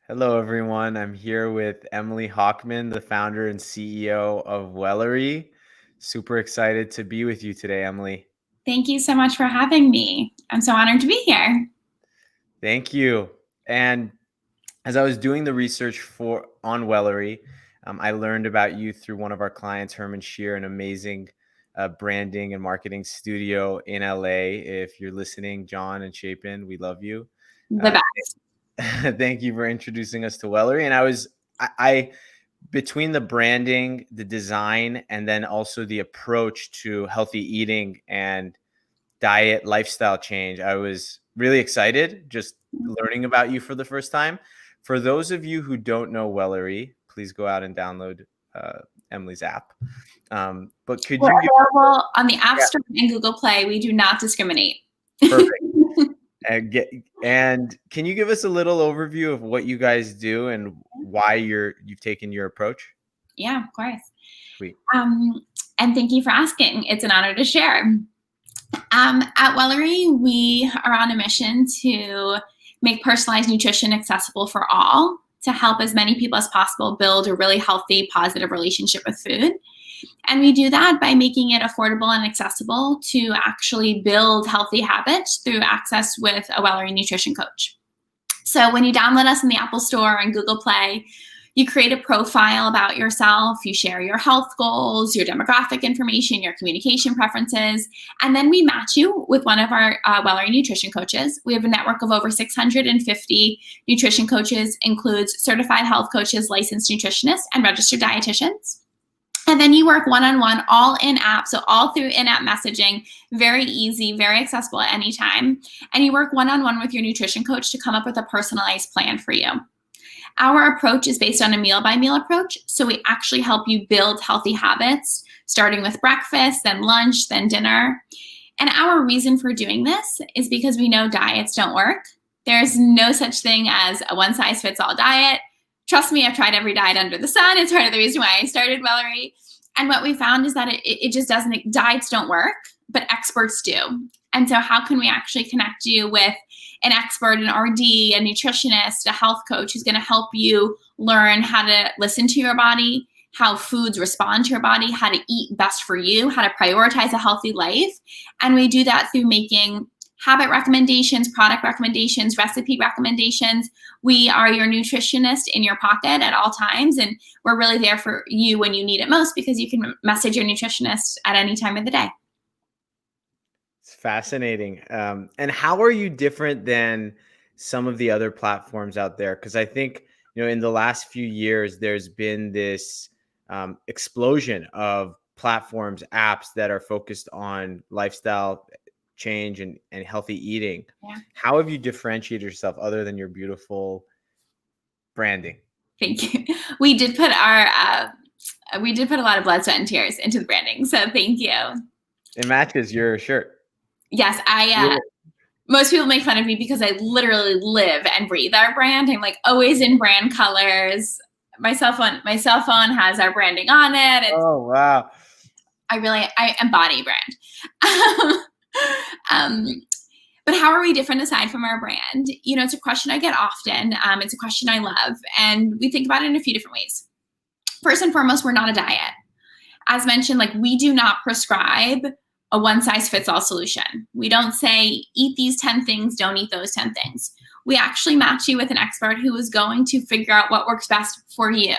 Hello, everyone. I'm here with Emily Hochman, the founder and CEO of Wellory. Super excited to be with you today, Emily. Thank you so much for having me. I'm so honored to be here. Thank you. And as I was doing the research on Wellory, I learned about you through one of our clients, Herman Shear, an amazing branding and marketing studio in LA. If you're listening, John and Chapin, we love you. The Uh, best. Thank you for introducing us to Wellery. And I between the branding, the design, and then also the approach to healthy eating and diet lifestyle change, I was really excited just learning about you for the first time. For those of you who don't know Wellery, please go out and download Emily's app. But could We're you give available on the App yeah, Store and Google Play. We do not discriminate. perfect. And can you give us a little overview of what you guys do and why you've taken your approach? Yeah, of course. Sweet. And thank you for asking. It's an honor to share. At Wellery, we are on a mission to make personalized nutrition accessible for all, to help as many people as possible build a really healthy, positive relationship with food. And we do that by making it affordable and accessible to actually build healthy habits through access with a Wellery nutrition coach. So when you download us in the Apple Store and Google Play, you create a profile about yourself, you share your health goals, your demographic information, your communication preferences, and then we match you with one of our Wellery nutrition coaches. We have a network of over 650 nutrition coaches, includes certified health coaches, licensed nutritionists, and registered dietitians. And then you work one-on-one, all in-app, so all through in-app messaging, very easy, very accessible at any time. And you work one-on-one with your nutrition coach to come up with a personalized plan for you. Our approach is based on a meal-by-meal approach, so we actually help you build healthy habits, starting with breakfast, then lunch, then dinner. And our reason for doing this is because we know diets don't work. There's no such thing as a one-size-fits-all diet. Trust me, I've tried every diet under the sun. It's part of the reason why I started Wellery. And what we found is that it just doesn't, diets don't work, but experts do. And so how can we actually connect you with an expert, an RD, a nutritionist, a health coach who's going to help you learn how to listen to your body, how foods respond to your body, how to eat best for you, how to prioritize a healthy life. And we do that through making habit recommendations, product recommendations, recipe recommendations. We are your nutritionist in your pocket at all times, and we're really there for you when you need it most because you can message your nutritionist at any time of the day. It's fascinating. And how are you different than some of the other platforms out there? Because I think, in the last few years, there's been this explosion of platforms, apps that are focused on lifestyle change and healthy eating. Yeah. How have you differentiated yourself other than your beautiful branding? Thank you. We did put a lot of blood, sweat, and tears into the branding. So thank you. It matches your shirt. Yes, most people make fun of me because I literally live and breathe our brand. I'm like always in brand colors. My cell phone has our branding on it. Oh, wow. I embody brand. But how are we different aside from our brand? It's a question I get often. It's a question I love. And we think about it in a few different ways. First and foremost, we're not a diet. As mentioned, we do not prescribe a one-size-fits-all solution. We don't say, eat these 10 things, don't eat those 10 things. We actually match you with an expert who is going to figure out what works best for you.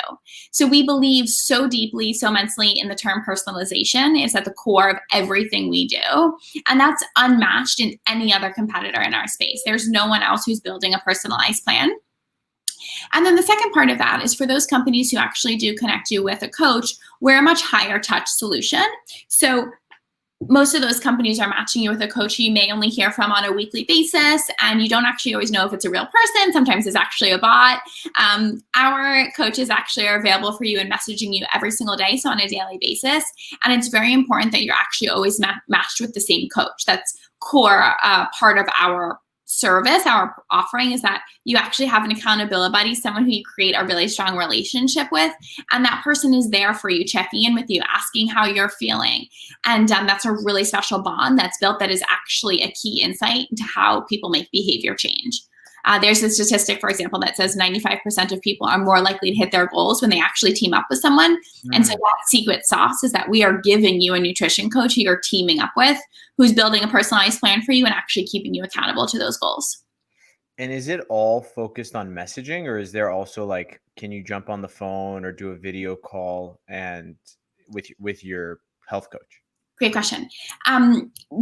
So we believe so deeply, so immensely in the term personalization. It's at the core of everything we do. And that's unmatched in any other competitor in our space. There's no one else who's building a personalized plan. And then the second part of that is for those companies who actually do connect you with a coach, we're a much higher touch solution. So most of those companies are matching you with a coach you may only hear from on a weekly basis, and you don't actually always know if it's a real person. Sometimes it's actually a bot. Our coaches actually are available for you and messaging you every single day, so on a daily basis. And it's very important that you're actually always matched with the same coach. That's core part of our service, our offering, is that you actually have an accountability buddy, someone who you create a really strong relationship with, and that person is there for you, checking in with you, asking how you're feeling. And that's a really special bond that's built that is actually a key insight into how people make behavior change. There's a statistic, for example, that says 95% of people are more likely to hit their goals when they actually team up with someone. And so that secret sauce is that we are giving you a nutrition coach who you're teaming up with, who's building a personalized plan for you and actually keeping you accountable to those goals. And is it all focused on messaging, or is there also like, can you jump on the phone or do a video call and with your health coach? Great question.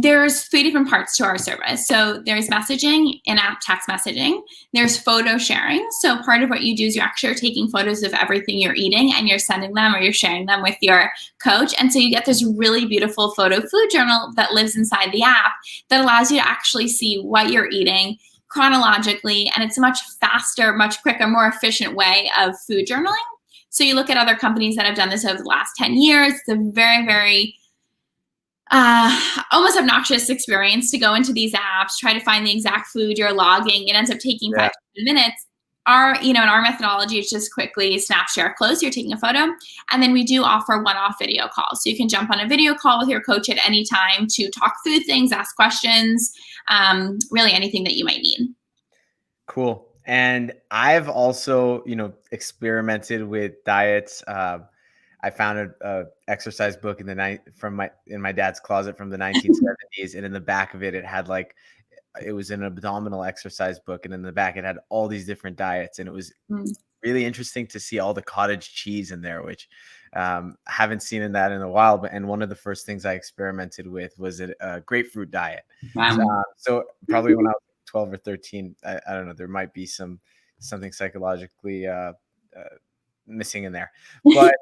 There's 3 different parts to our service. So there's messaging, in-app text messaging. There's photo sharing. So part of what you do is you actually are taking photos of everything you're eating and you're sending them or you're sharing them with your coach. And so you get this really beautiful photo food journal that lives inside the app that allows you to actually see what you're eating chronologically. And it's a much faster, much quicker, more efficient way of food journaling. So you look at other companies that have done this over the last 10 years. It's a very, very almost obnoxious experience to go into these apps, try to find the exact food you're logging. It ends up taking 5 to 10 minutes. In our methodology, it's just quickly snap, share, close. You're taking a photo. And then we do offer one-off video calls. So you can jump on a video call with your coach at any time to talk through things, ask questions, really anything that you might need. Cool. And I've also, experimented with diets. I found a exercise book in my dad's closet from the 1970s, and in the back of it, it had it was an abdominal exercise book, and in the back it had all these different diets, and it was really interesting to see all the cottage cheese in there, which I haven't seen that in a while. And one of the first things I experimented with was a grapefruit diet. Wow. So probably when I was 12 or 13, I don't know, there might be something psychologically missing in there, but.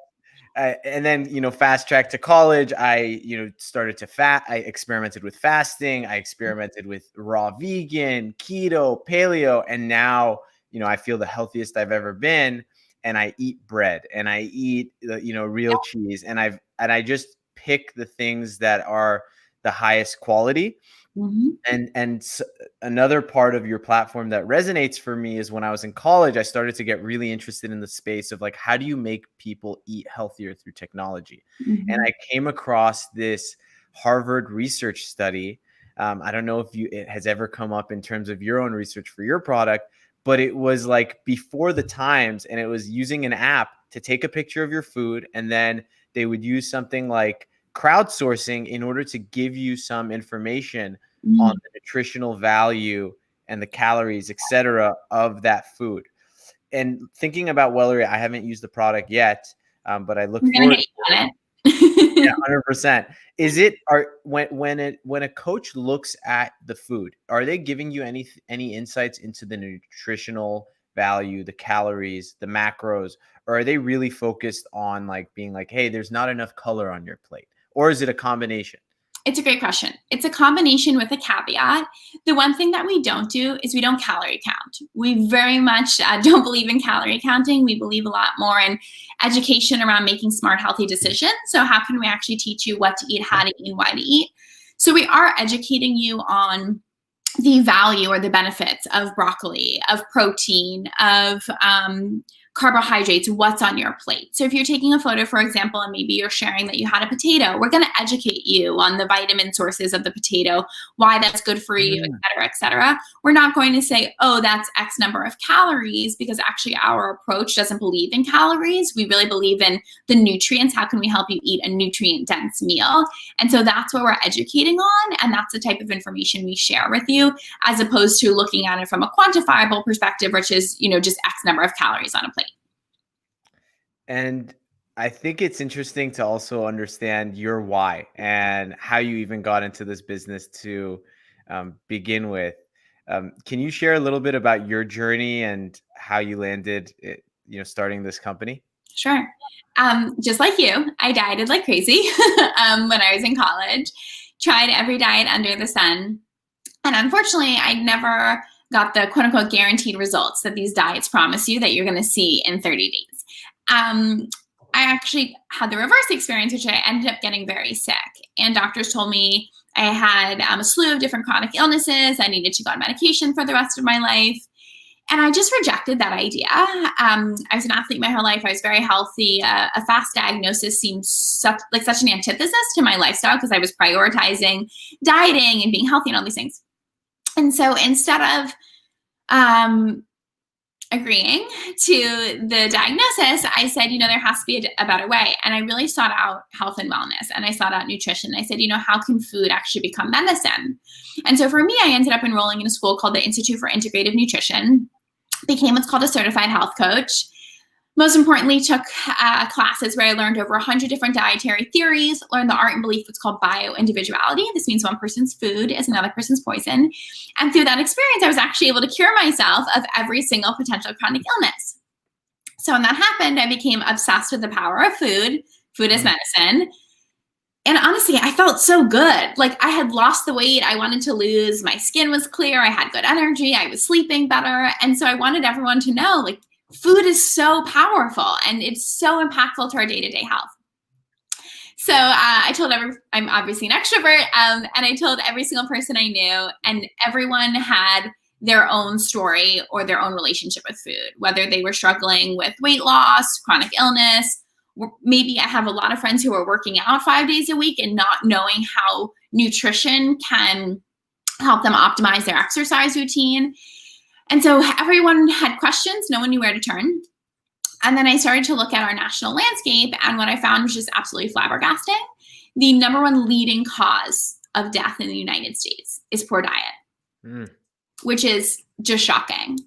And then, fast track to college, I, started to I experimented with fasting. I experimented with raw vegan, keto, paleo. And now, I feel the healthiest I've ever been. And I eat bread and I eat, real cheese. And I just pick the things that are the highest quality. And another part of your platform that resonates for me is when I was in college, I started to get really interested in the space of how do you make people eat healthier through technology? And I came across this Harvard research study. I don't know if it has ever come up in terms of your own research for your product, but it was before the times, and it was using an app to take a picture of your food, and then they would use something like crowdsourcing in order to give you some information on the nutritional value and the calories, etc., of that food. And thinking about Wellory, I haven't used the product yet, but I look forward to it. Yeah, 100%. Is it when a coach looks at the food, are they giving you any insights into the nutritional value, the calories, the macros, or are they really focused on being hey, there's not enough color on your plate? Or is it a combination? It's a great question. It's a combination with a caveat. The one thing that we don't do is we don't calorie count. We very much don't believe in calorie counting. We believe a lot more in education around making smart, healthy decisions. So how can we actually teach you what to eat, how to eat, and why to eat? So we are educating you on the value or the benefits of broccoli, of protein, of carbohydrates, what's on your plate. So if you're taking a photo, for example, and maybe you're sharing that you had a potato, we're going to educate you on the vitamin sources of the potato, why that's good for you, et cetera, et cetera. We're not going to say, oh, that's X number of calories, because actually our approach doesn't believe in calories. We really believe in the nutrients. How can we help you eat a nutrient-dense meal? And so that's what we're educating on, and that's the type of information we share with you, as opposed to looking at it from a quantifiable perspective, which is, just X number of calories on a plate. And I think it's interesting to also understand your why and how you even got into this business to begin with. Can you share a little bit about your journey and how you landed, starting this company? Sure. Just like you, I dieted like crazy when I was in college, tried every diet under the sun. And unfortunately, I never got the quote unquote guaranteed results that these diets promise you that you're going to see in 30 days. I actually had the reverse experience, which I ended up getting very sick. And doctors told me I had a slew of different chronic illnesses. I needed to go on medication for the rest of my life. And I just rejected that idea. I was an athlete my whole life. I was very healthy. A fast diagnosis seemed such an antithesis to my lifestyle, because I was prioritizing dieting and being healthy and all these things. And so instead of Agreeing to the diagnosis, I said, there has to be a better way. And I really sought out health and wellness, and I sought out nutrition. I said, how can food actually become medicine? And so for me, I ended up enrolling in a school called the Institute for Integrative Nutrition, became what's called a certified health coach. Most importantly, took classes where I learned over 100 different dietary theories, learned the art and belief what's called bio-individuality. This means one person's food is another person's poison. And through that experience, I was actually able to cure myself of every single potential chronic illness. So when that happened, I became obsessed with the power of food. Food is medicine. And honestly, I felt so good. Like I had lost the weight I wanted to lose. My skin was clear. I had good energy. I was sleeping better. And so I wanted everyone to know, like, food is so powerful and it's so impactful to our day-to-day health. So I told I'm obviously an extrovert, and I told every single person I knew, and everyone had their own story or their own relationship with food, whether they were struggling with weight loss, chronic illness. Maybe I have a lot of friends who are working out 5 days a week and not knowing how nutrition can help them optimize their exercise routine. And so everyone had questions, no one knew where to turn. And then I started to look at our national landscape, and what I found was just absolutely flabbergasting. The number one leading cause of death in the United States is poor diet, which is just shocking.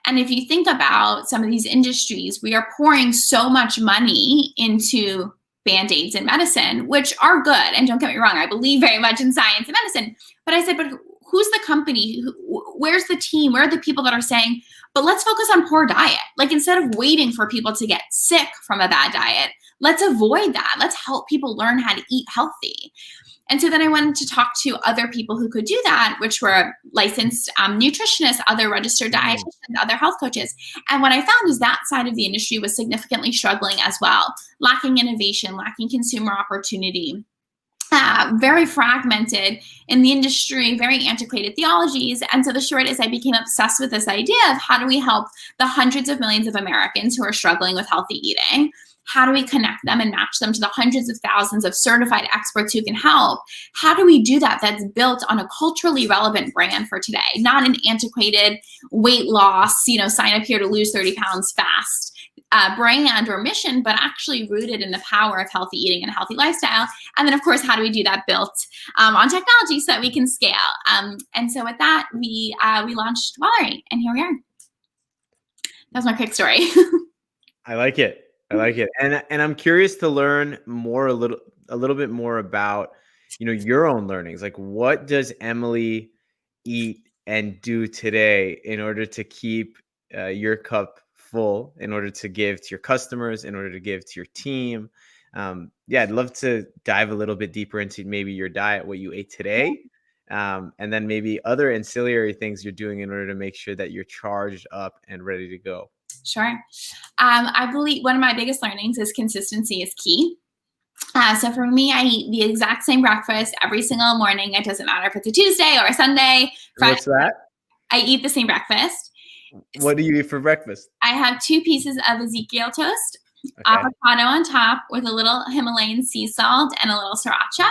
And if you think about some of these industries, we are pouring so much money into Band-Aids in medicine, which are good. And don't get me wrong, I believe very much in science and medicine. But I said, but who's the company? Where's the team? Where are the people that are saying, but let's focus on poor diet. Like instead of waiting for people to get sick from a bad diet, let's avoid that. Let's help people learn how to eat healthy. And so then I went to talk to other people who could do that, which were licensed nutritionists, other registered dietitians, other health coaches. And what I found is that side of the industry was significantly struggling as well, lacking innovation, lacking consumer opportunity. Very fragmented in the industry, very antiquated theologies. And so the short is I became obsessed with this idea of how do we help the hundreds of millions of Americans who are struggling with healthy eating? How do we connect them and match them to the hundreds of thousands of certified experts who can help? How do we do that that's built on a culturally relevant brand for today, not an antiquated weight loss, sign up here to lose 30 pounds fast brand or mission, but actually rooted in the power of healthy eating and a healthy lifestyle. And then, of course, how do we do that built on technology so that we can scale? And so with that, we launched Wellory, and here we are. That's my quick story. I like it. And I'm curious to learn more, a little bit more about, your own learnings. Like, what does Emily eat and do today in order to keep your cup full, in order to give to your customers, in order to give to your team? I'd love to dive a little bit deeper into maybe your diet, what you ate today, and then maybe other ancillary things you're doing in order to make sure that you're charged up and ready to go. Sure. I believe one of my biggest learnings is consistency is key. So for me, I eat the exact same breakfast every single morning. It doesn't matter if it's a Tuesday or a Sunday. Friday. What's that? I eat the same breakfast. What do you eat for breakfast? I have 2 pieces of Ezekiel toast, avocado on top with a little Himalayan sea salt and a little sriracha.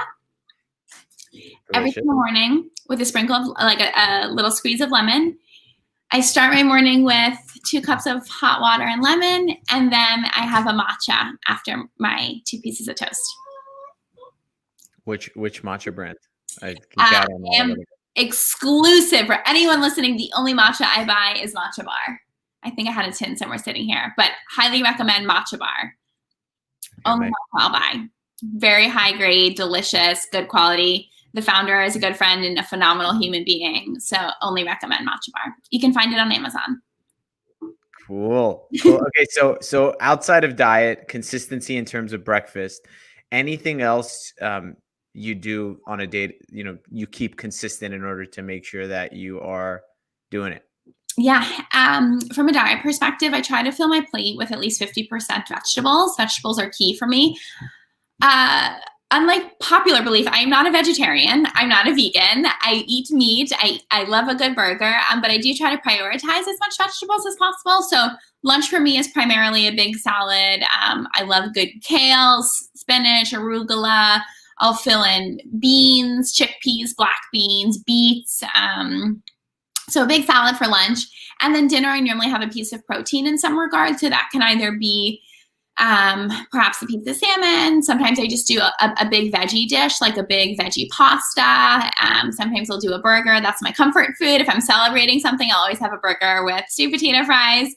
Delicious. Every single morning with a sprinkle of a little squeeze of lemon. I start my morning with 2 cups of hot water and lemon, and then I have a matcha after my 2 pieces of toast. Which matcha brand? I am exclusive for anyone listening. The only matcha I buy is Matcha Bar. I think I had a tin somewhere sitting here, but highly recommend Matcha Bar. Only matcha I'll buy. Very high grade, delicious, good quality. The founder is a good friend and a phenomenal human being. So only recommend Matcha Bar. You can find it on Amazon. Cool. Okay. So outside of diet, consistency in terms of breakfast, anything else you do on a day, you keep consistent in order to make sure that you are doing it? Yeah. From a diet perspective, I try to fill my plate with at least 50% vegetables. Vegetables are key for me. Unlike popular belief, I am not a vegetarian. I'm not a vegan. I eat meat. I love a good burger, but I do try to prioritize as much vegetables as possible. So lunch for me is primarily a big salad. I love good kale, spinach, arugula. I'll fill in beans, chickpeas, black beans, beets. So a big salad for lunch. And then dinner, I normally have a piece of protein in some regard. So that can either be perhaps a piece of salmon. Sometimes I just do a big veggie dish, like a big veggie pasta. Sometimes I'll do a burger. That's my comfort food. If I'm celebrating something, I'll always have a burger with sweet potato fries.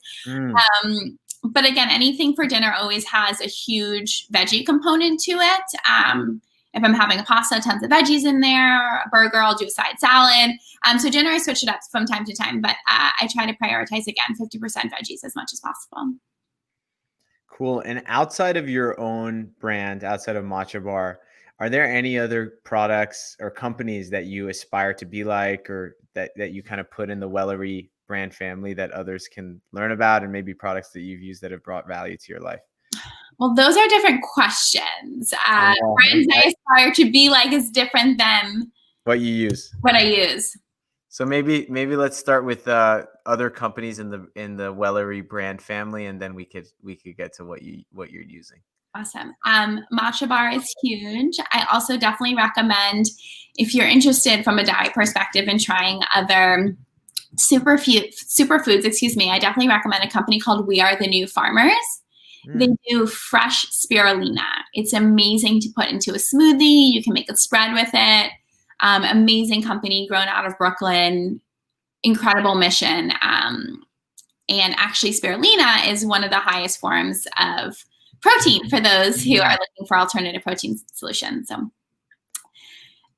But again, anything for dinner always has a huge veggie component to it. If I'm having a pasta, tons of veggies in there. A burger, I'll do a side salad. So dinner, I switch it up from time to time, but I try to prioritize, again, 50% veggies as much as possible. Cool. And outside of your own brand, outside of Matcha Bar, are there any other products or companies that you aspire to be like, or that you kind of put in the Wellory brand family that others can learn about, and maybe products that you've used that have brought value to your life? Well, those are different questions. Brands I aspire to be like is different than what you use. What I use. So maybe let's start with other companies in the Wellory brand family, and then we could get to what you're using. Awesome. Matcha Bar is huge. I also definitely recommend, if you're interested from a diet perspective in trying other superfoods, I definitely recommend a company called We Are the New Farmers. They do fresh spirulina. It's amazing to put into a smoothie. You can make a spread with it. Amazing company, grown out of Brooklyn. Incredible mission. And actually, spirulina is one of the highest forms of protein for those who are looking for alternative protein solutions. So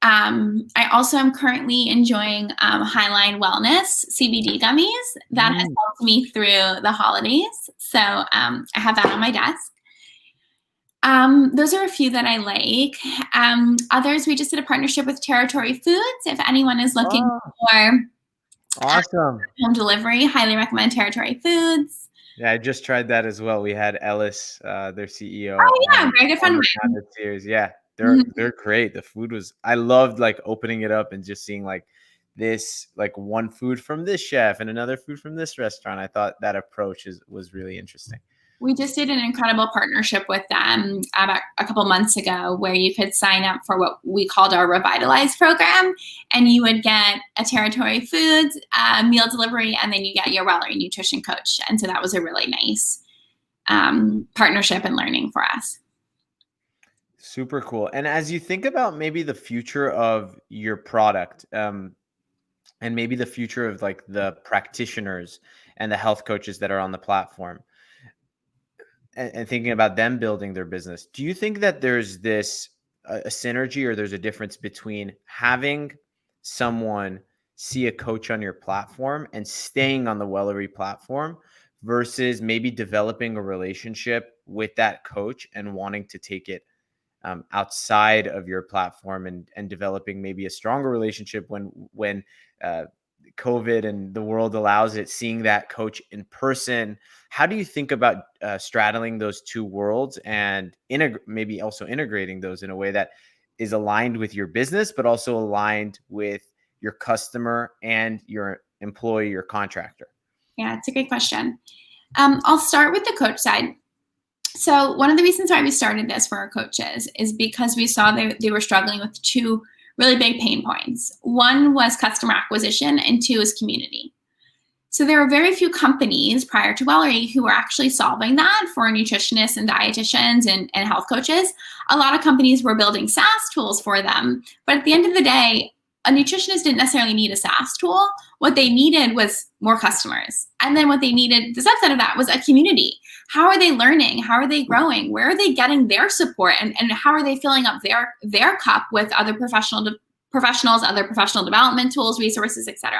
I also am currently enjoying Highline Wellness CBD gummies. That has helped me through the holidays. So I have that on my desk. Those are a few that I like. Others, we just did a partnership with Territory Foods. If anyone is looking for awesome home delivery, highly recommend Territory Foods. Yeah, I just tried that as well. We had Ellis, their CEO. Oh yeah, very good friend of mine. Yeah, they're great. The food was, I loved like opening it up and just seeing like this, like one food from this chef and another food from this restaurant. I thought that approach was really interesting. We just did an incredible partnership with them about a couple months ago, where you could sign up for what we called our Revitalize program, and you would get a Territory Foods meal delivery, and then you get your Wellory nutrition coach. And so that was a really nice partnership and learning for us. Super cool. And as you think about maybe the future of your product, and maybe the future of like the practitioners and the health coaches that are on the platform, and thinking about them building their business, do you think that there's a synergy, or there's a difference between having someone see a coach on your platform and staying on the Wellory platform versus maybe developing a relationship with that coach and wanting to take it outside of your platform and developing maybe a stronger relationship when COVID and the world allows it, seeing that coach in person? How do you think about straddling those two worlds and maybe also integrating those in a way that is aligned with your business, but also aligned with your customer and your employee or contractor? Yeah, it's a great question. I'll start with the coach side. So one of the reasons why we started this for our coaches is because we saw they were struggling with two really big pain points. One was customer acquisition, and two is community. So there were very few companies prior to Wellory who were actually solving that for nutritionists and dietitians and health coaches. A lot of companies were building SaaS tools for them, but at the end of the day, a nutritionist didn't necessarily need a SaaS tool. What they needed was more customers. And then what they needed, the subset of that, was a community. How are they learning? How are they growing? Where are they getting their support? And how are they filling up their cup with other professionals, other professional development tools, resources, etc.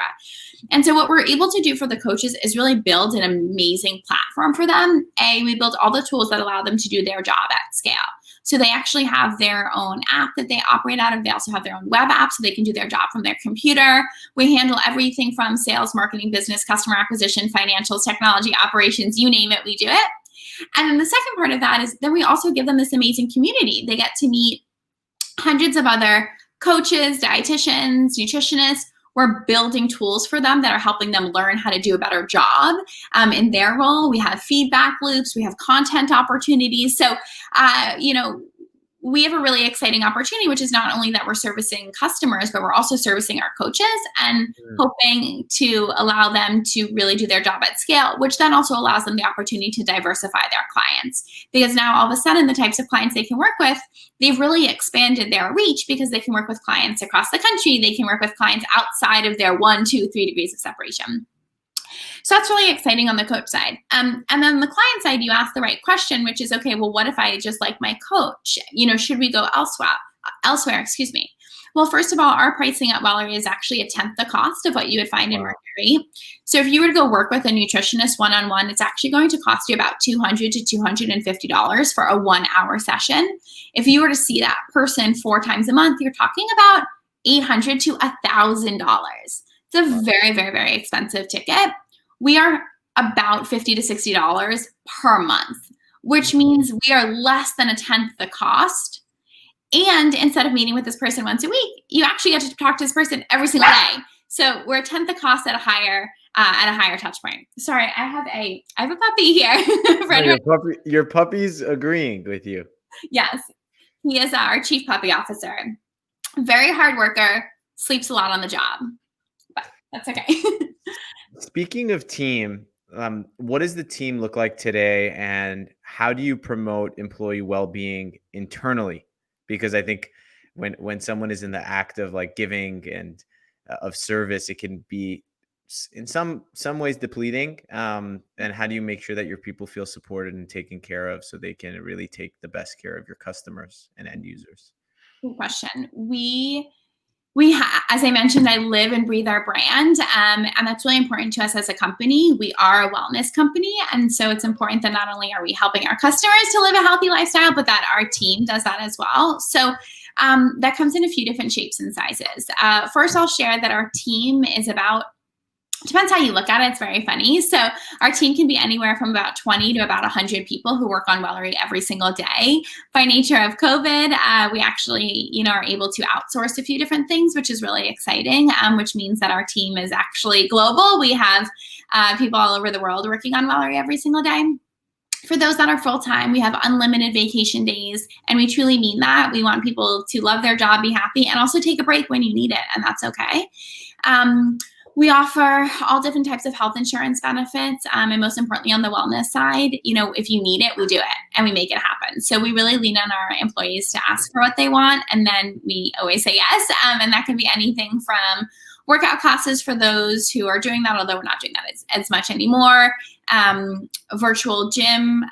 And so what we're able to do for the coaches is really build an amazing platform for them. We build all the tools that allow them to do their job at scale. So they actually have their own app that they operate out of. They also have their own web app so they can do their job from their computer. We handle everything from sales, marketing, business, customer acquisition, financials, technology, operations, you name it, we do it. And then the second part of that is then we also give them this amazing community. They get to meet hundreds of other coaches, dietitians, nutritionists. We're building tools for them that are helping them learn how to do a better job in their role. We have feedback loops. We have content opportunities. So, we have a really exciting opportunity, which is not only that we're servicing customers, but we're also servicing our coaches and hoping to allow them to really do their job at scale, which then also allows them the opportunity to diversify their clients. Because now all of a sudden, the types of clients they can work with, they've really expanded their reach because they can work with clients across the country. They can work with clients outside of their 1, 2, 3 degrees of separation. So that's really exciting on the coach side. And then on the client side, you ask the right question, which is, okay, well, what if I just like my coach? Should we go elsewhere, excuse me. Well, first of all, our pricing at Wellory is actually 1/10 the cost of what you would find in Mercury. So if you were to go work with a nutritionist one-on-one, it's actually going to cost you about $200 to $250 for a 1-hour session. If you were to see that person 4 times a month, you're talking about $800 to $1,000. It's a very, very, very expensive ticket. We are about $50 to $60 per month, which means we are less than 1/10 the cost. And instead of meeting with this person once a week, you actually get to talk to this person every single day. So we're 1/10 the cost at a higher touch point. Sorry, I have a puppy here. Your puppy's agreeing with you. Yes, he is our chief puppy officer. Very hard worker, sleeps a lot on the job, but that's okay. Speaking of team, what does the team look like today, and how do you promote employee well-being internally? Because I think when someone is in the act of like giving and of service, it can be in some ways depleting. And how do you make sure that your people feel supported and taken care of so they can really take the best care of your customers and end users? Good question. As I mentioned, I live and breathe our brand, and that's really important to us as a company. We are a wellness company, and so it's important that not only are we helping our customers to live a healthy lifestyle, but that our team does that as well. So that comes in a few different shapes and sizes. First, I'll share that our team is depends how you look at it. It's very funny. So our team can be anywhere from about 20 to about 100 people who work on Wellory every single day. By nature of COVID, we actually, are able to outsource a few different things, which is really exciting, which means that our team is actually global. We have people all over the world working on Wellory every single day. For those that are full-time, we have unlimited vacation days, and we truly mean that. We want people to love their job, be happy, and also take a break when you need it, and that's okay. We offer all different types of health insurance benefits, and most importantly, on the wellness side, if you need it, we do it, and we make it happen. So we really lean on our employees to ask for what they want, and then we always say yes, and that can be anything from workout classes for those who are doing that, although we're not doing that as much anymore, virtual gym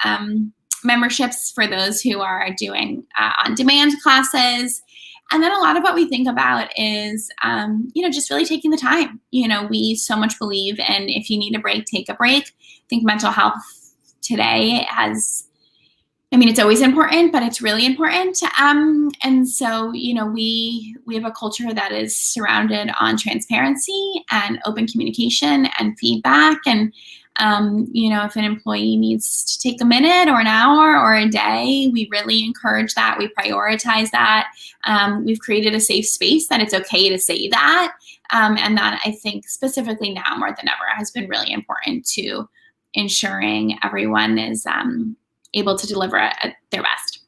memberships for those who are doing on-demand classes. And then a lot of what we think about is, just really taking the time. We so much believe in if you need a break, take a break. I think mental health today it's always important, but it's really important. And so, we have a culture that is surrounded on transparency and open communication and feedback. And if an employee needs to take a minute or an hour or a day, we really encourage that. We prioritize that. We've created a safe space that it's okay to say that. And that I think specifically now more than ever has been really important to ensuring everyone is able to deliver at their best.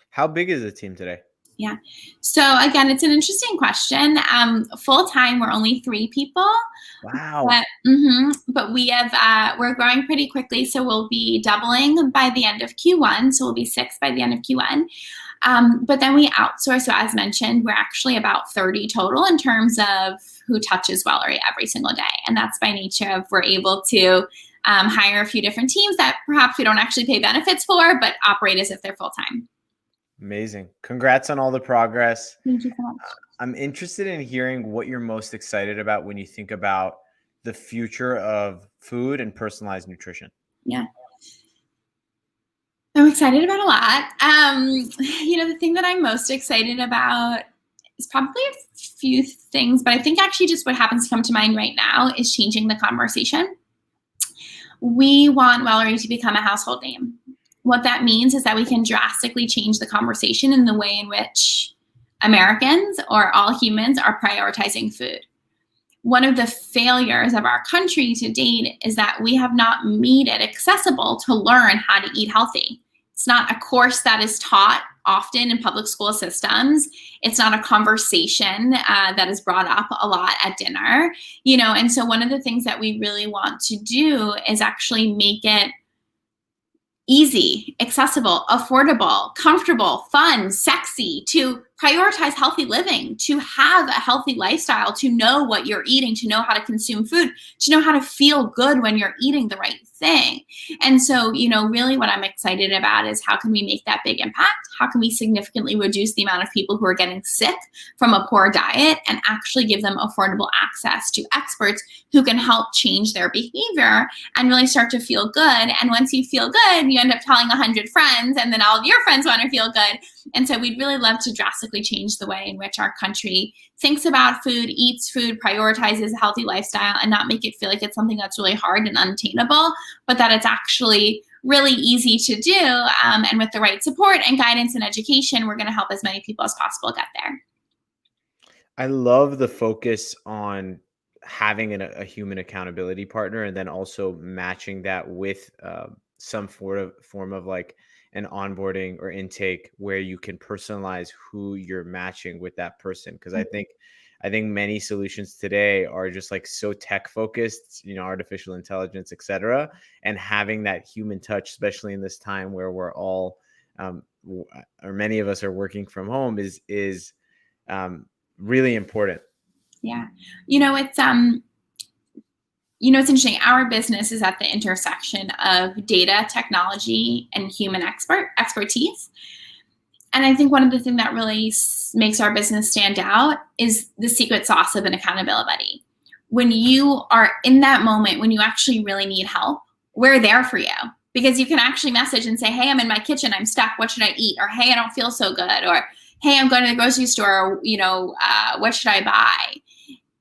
How big is the team today? Yeah. So again, it's an interesting question. Full-time, we're only 3 people. Wow. But we have, we're growing pretty quickly. So we'll be doubling by the end of Q1. So we'll be 6 by the end of Q1. But then we outsource. So as mentioned, we're actually about 30 total in terms of who touches Wellory every single day. And that's by nature of we're able to hire a few different teams that perhaps we don't actually pay benefits for, but operate as if they're full-time. Amazing. Congrats on all the progress. Thank you so much. I'm interested in hearing what you're most excited about when you think about the future of food and personalized nutrition. Yeah. I'm excited about a lot. The thing that I'm most excited about is probably a few things, but I think actually just what happens to come to mind right now is changing the conversation. We want Wellory to become a household name. What that means is that we can drastically change the conversation in the way in which Americans or all humans are prioritizing food. One of the failures of our country to date is that we have not made it accessible to learn how to eat healthy. It's not a course that is taught often in public school systems. It's not a conversation that is brought up a lot at dinner, and so one of the things that we really want to do is actually make it easy, accessible, affordable, comfortable, fun, sexy, to prioritize healthy living, to have a healthy lifestyle, to know what you're eating, to know how to consume food, to know how to feel good when you're eating the right thing. And so, really what I'm excited about is how can we make that big impact? How can we significantly reduce the amount of people who are getting sick from a poor diet and actually give them affordable access to experts who can help change their behavior and really start to feel good. And once you feel good, you end up telling 100 friends, and then all of your friends want to feel good. And so we'd really love to drastically change the way in which our country thinks about food, eats food, prioritizes a healthy lifestyle, and not make it feel like it's something that's really hard and unattainable, but that it's actually really easy to do. And with the right support and guidance and education, we're going to help as many people as possible get there. I love the focus on having a human accountability partner, and then also matching that with some form of like an onboarding or intake where you can personalize who you're matching with that person. Because I think many solutions today are just like so tech focused, artificial intelligence, etc. And having that human touch, especially in this time where we're all or many of us are working from home, is really important. Yeah. It's interesting. Our business is at the intersection of data, technology, and human expertise. And I think one of the things that really makes our business stand out is the secret sauce of an accountability. When you are in that moment, when you actually really need help, we're there for you, because you can actually message and say, hey, I'm in my kitchen, I'm stuck, what should I eat? Or, hey, I don't feel so good. Or, hey, I'm going to the grocery store, what should I buy?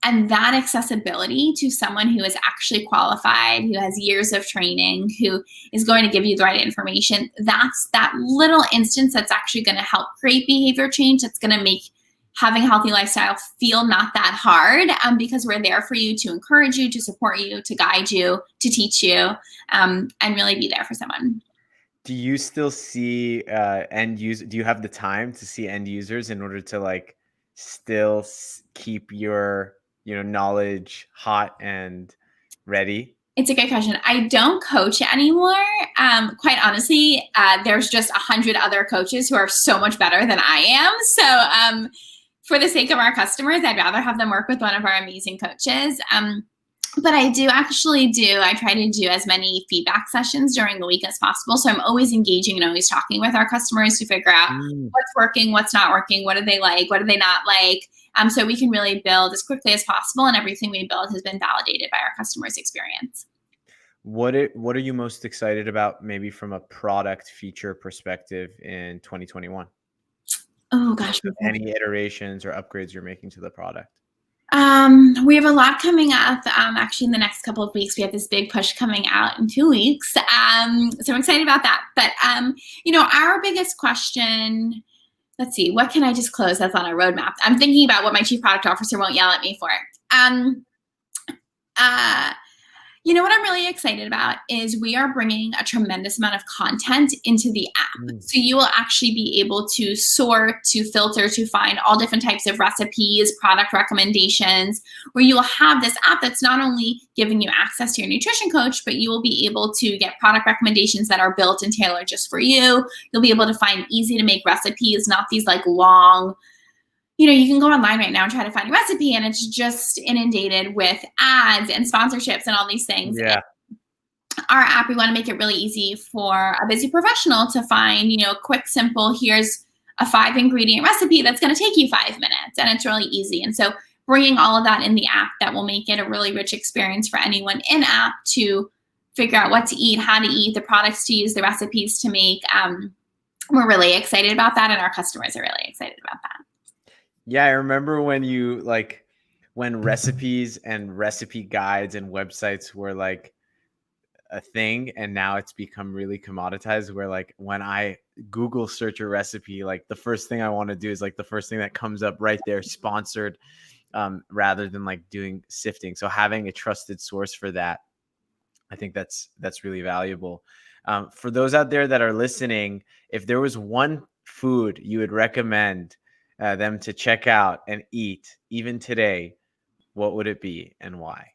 And that accessibility to someone who is actually qualified, who has years of training, who is going to give you the right information, that's that little instance that's actually going to help create behavior change. That's going to make having a healthy lifestyle feel not that hard, because we're there for you, to encourage you, to support you, to guide you, to teach you, and really be there for someone. Do you still see end user? Do you have the time to see end users in order to like still keep your knowledge hot and ready? It's a good question. I don't coach anymore. Quite honestly, there's just 100 other coaches who are so much better than I am. So for the sake of our customers, I'd rather have them work with one of our amazing coaches. But I try to do as many feedback sessions during the week as possible. So I'm always engaging and always talking with our customers to figure out what's working, what's not working, what do they like, what do they not like, so we can really build as quickly as possible, and everything we build has been validated by our customers' experience. What are you most excited about, maybe from a product feature perspective, in 2021? Oh gosh. Any iterations or upgrades you're making to the product? We have a lot coming up. Actually, in the next couple of weeks, we have this big push coming out in 2 weeks. So I'm excited about that. But our biggest question. Let's see. What can I just close that's on our roadmap? I'm thinking about what my chief product officer won't yell at me for. What I'm really excited about is we are bringing a tremendous amount of content into the app. So you will actually be able to sort, to filter, to find all different types of recipes, product recommendations, where you will have this app that's not only giving you access to your nutrition coach, but you will be able to get product recommendations that are built and tailored just for you. You'll be able to find easy to make recipes, not these like long, you can go online right now and try to find a recipe, and it's just inundated with ads and sponsorships and all these things. Yeah. Our app, we want to make it really easy for a busy professional to find, quick, simple, here's a 5-ingredient recipe that's going to take you 5 minutes, and it's really easy. And so bringing all of that in the app, that will make it a really rich experience for anyone in app to figure out what to eat, how to eat, the products to use, the recipes to make. We're really excited about that, and our customers are really excited about that. Yeah, I remember when recipes and recipe guides and websites were like a thing, and now it's become really commoditized, where like when I Google search a recipe, like the first thing I want to do is like the first thing that comes up right there, sponsored, rather than like doing sifting. So having a trusted source for that, I think that's really valuable. For those out there that are listening, if there was one food you would recommend them to check out and eat even today, what would it be and why?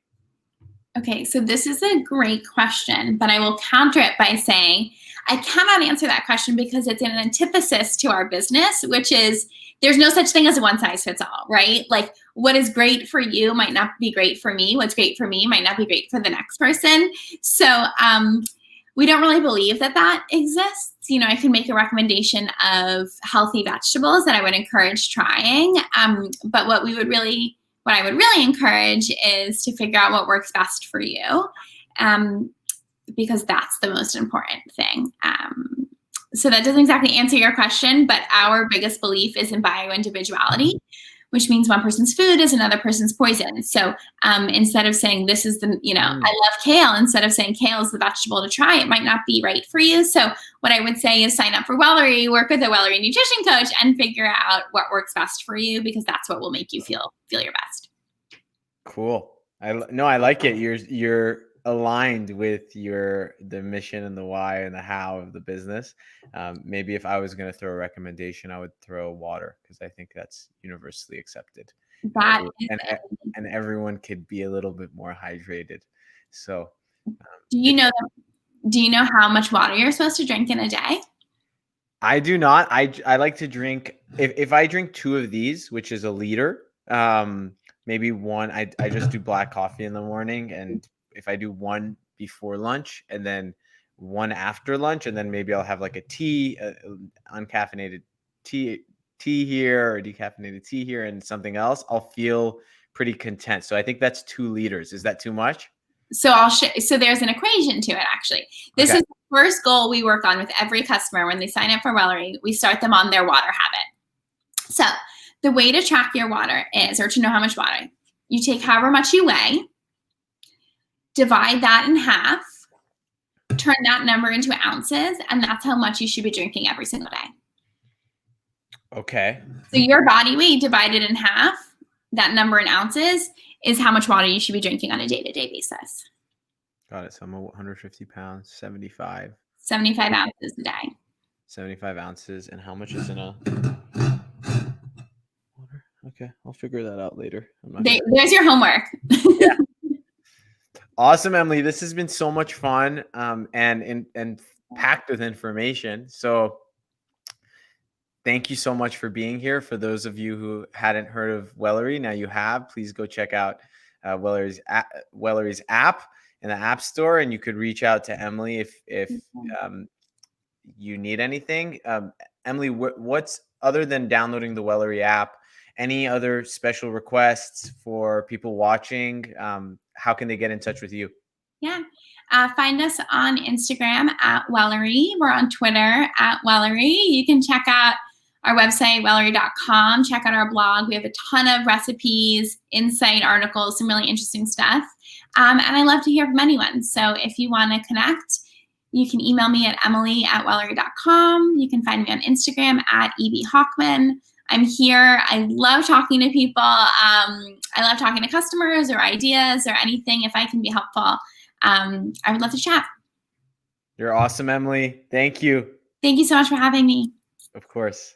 Okay, so this is a great question, but I will counter it by saying I cannot answer that question because it's an antithesis to our business, which is there's no such thing as a one size fits all, right? Like what is great for you might not be great for me. What's great for me might not be great for the next person. So we don't really believe that that exists. You know, I can make a recommendation of healthy vegetables that I would encourage trying. But what I would really encourage is to figure out what works best for you, because that's the most important thing. So that doesn't exactly answer your question, but our biggest belief is in bioindividuality, which means one person's food is another person's poison. So instead of saying this is I love kale, instead of saying kale is the vegetable to try, it might not be right for you. So what I would say is sign up for Wellory, work with a Wellory nutrition coach, and figure out what works best for you, because that's what will make you feel your best. Cool. I like it. You're aligned with the mission and the why and the how of the business. Maybe if I was going to throw a recommendation, I would throw water, because I think that's universally accepted. And everyone could be a little bit more hydrated. So, do you know how much water you're supposed to drink in a day? I do not. I like to drink, if I drink 2 of these, which is a liter, maybe one, I just do black coffee in the morning, and if I do 1 before lunch and then 1 after lunch, and then maybe I'll have like a tea, uncaffeinated tea here, or decaffeinated tea here, and something else, I'll feel pretty content. So I think that's 2 liters. Is that too much? So so there's an equation to it, actually. This is the first goal we work on with every customer when they sign up for Wellory. We start them on their water habit. So the way to track your water is, or to know how much water, you take however much you weigh, divide that in half, turn that number into ounces, and that's how much you should be drinking every single day. Okay. So your body weight divided in half, that number in ounces, is how much water you should be drinking on a day-to-day basis. Got it. So I'm 150 pounds, 75 ounces a day. 75 ounces. And how much is in a water? Okay, I'll figure that out later. There's your homework. Yeah. Awesome, Emily. This has been so much fun, and packed with information. So thank you so much for being here. For those of you who hadn't heard of Wellory, now you have. Please go check out Wellory's app in the App Store, and you could reach out to Emily if you need anything. Emily, what's, other than downloading the Wellory app, any other special requests for people watching? How can they get in touch with you? Yeah. Find us on Instagram at Wellory. We're on Twitter at Wellory. You can check out our website, wellory.com. Check out our blog. We have a ton of recipes, insight articles, some really interesting stuff. And I love to hear from anyone. So if you want to connect, you can email me at emily@wellory.com. You can find me on Instagram at @ebhochman. I'm here. I love talking to people. I love talking to customers or ideas or anything. If I can be helpful, I would love to chat. You're awesome, Emily. Thank you. Thank you so much for having me. Of course.